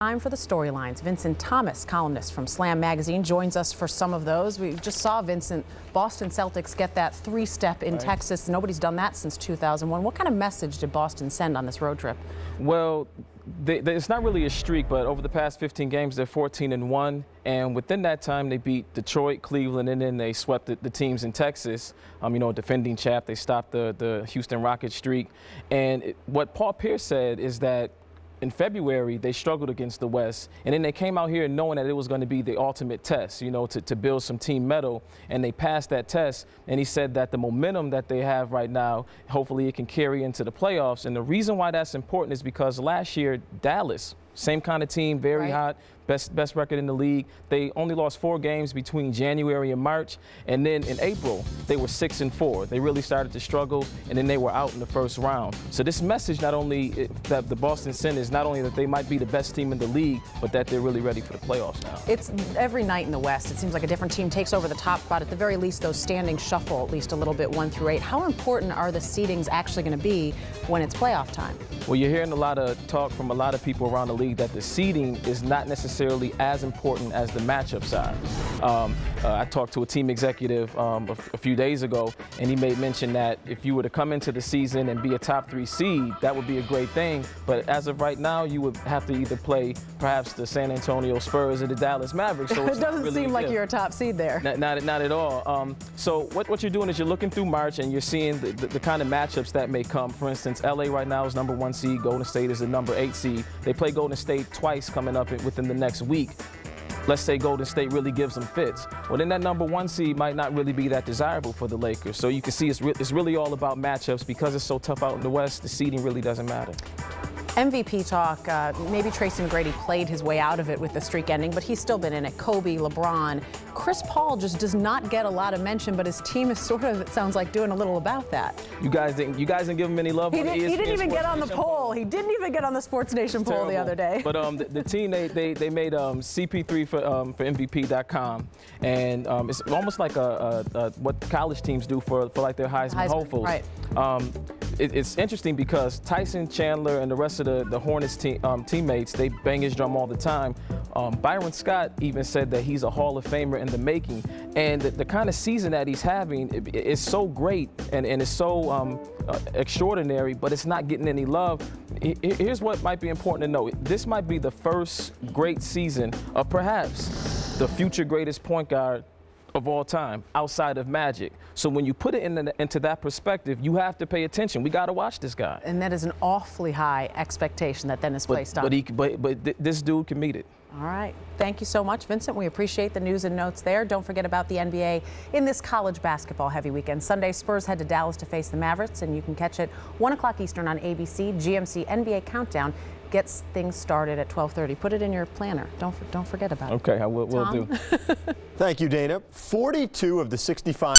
Time for the storylines. Vincent Thomas, columnist from Slam Magazine, joins us for some of those. We just saw, Vincent, Boston Celtics get that three-step in Texas. Nobody's done that since 2001. What kind of message did Boston send on this road trip? Well, it's not really a streak, but over the past 15 games, they're 14-1. And within that time, they beat Detroit, Cleveland, and then they swept the teams in Texas. Defending champ, they stopped the Houston Rockets streak. And what Paul Pierce said is that in February, they struggled against the West, and then they came out here knowing that it was going to be the ultimate test, to build some team mettle, and they passed that test. And he said that the momentum that they have right now, hopefully it can carry into the playoffs. And the reason why that's important is because last year, Dallas, same kind of team, very hot, best record in the league. They only lost 4 games between January and March, and then in April they were 6-4. They really started to struggle, and then they were out in the first round. So this message, not only that the Boston send, is not only that they might be the best team in the league, but that they're really ready for the playoffs now. It's every night in the West. It seems like a different team takes over the top spot. At the very least, those standings shuffle at least a little bit 1 through 8. How important are the seedings actually going to be when it's playoff time? Well, you're hearing a lot of talk from a lot of people around the league that the seeding is not necessarily as important as the matchup side. I talked to a team executive a few days ago, and he made mention that if you were to come into the season and be a top 3 seed, that would be a great thing. But as of right now, you would have to either play perhaps the San Antonio Spurs or the Dallas Mavericks. So it doesn't seem like you're a top seed there. Not at all. So what you're doing is you're looking through March and you're seeing the kind of matchups that may come. For instance, LA right now is number 1 seed. Golden State is the number 8 seed. They play Golden State twice coming up within the next week. Let's say Golden State really gives them fits. Well, then that number 1 seed might not really be that desirable for the Lakers. So you can see it's really all about matchups. Because it's so tough out in the West, the seeding really doesn't matter. MVP talk, maybe Tracy McGrady played his way out of it with the streak ending, but he's still been in it. Kobe, LeBron. Chris Paul just does not get a lot of mention, but his team is sort of, it sounds like, doing a little about that. You guys didn't give him any love on the ESPN. He didn't even get on the poll. He didn't even get on the Sports Nation poll the other day. But the team, they made CP3 for MVP.com, and it's almost like what college teams do for like their Heisman hopefuls. Right. It's interesting because Tyson Chandler and the rest of the Hornets teammates, they bang his drum all the time. Byron Scott even said that he's a Hall of Famer in the making. And the kind of season that he's having is so great and it's so extraordinary, but it's not getting any love. Here's what might be important to know. This might be the first great season of perhaps the future greatest point guard of all time outside of Magic. So when you put it into that perspective, you have to pay attention. We got to watch this guy. And that is an awfully high expectation that then is placed on. But this dude can meet it. All right. Thank you so much, Vincent. We appreciate the news and notes there. Don't forget about the NBA in this college basketball heavy weekend. Sunday, Spurs head to Dallas to face the Mavericks, and you can catch it 1 o'clock Eastern on ABC. GMC NBA Countdown gets things started at 12:30. Put it in your planner. Don't forget about it. Okay, I will do. Thank you, Dana. 42 of the 65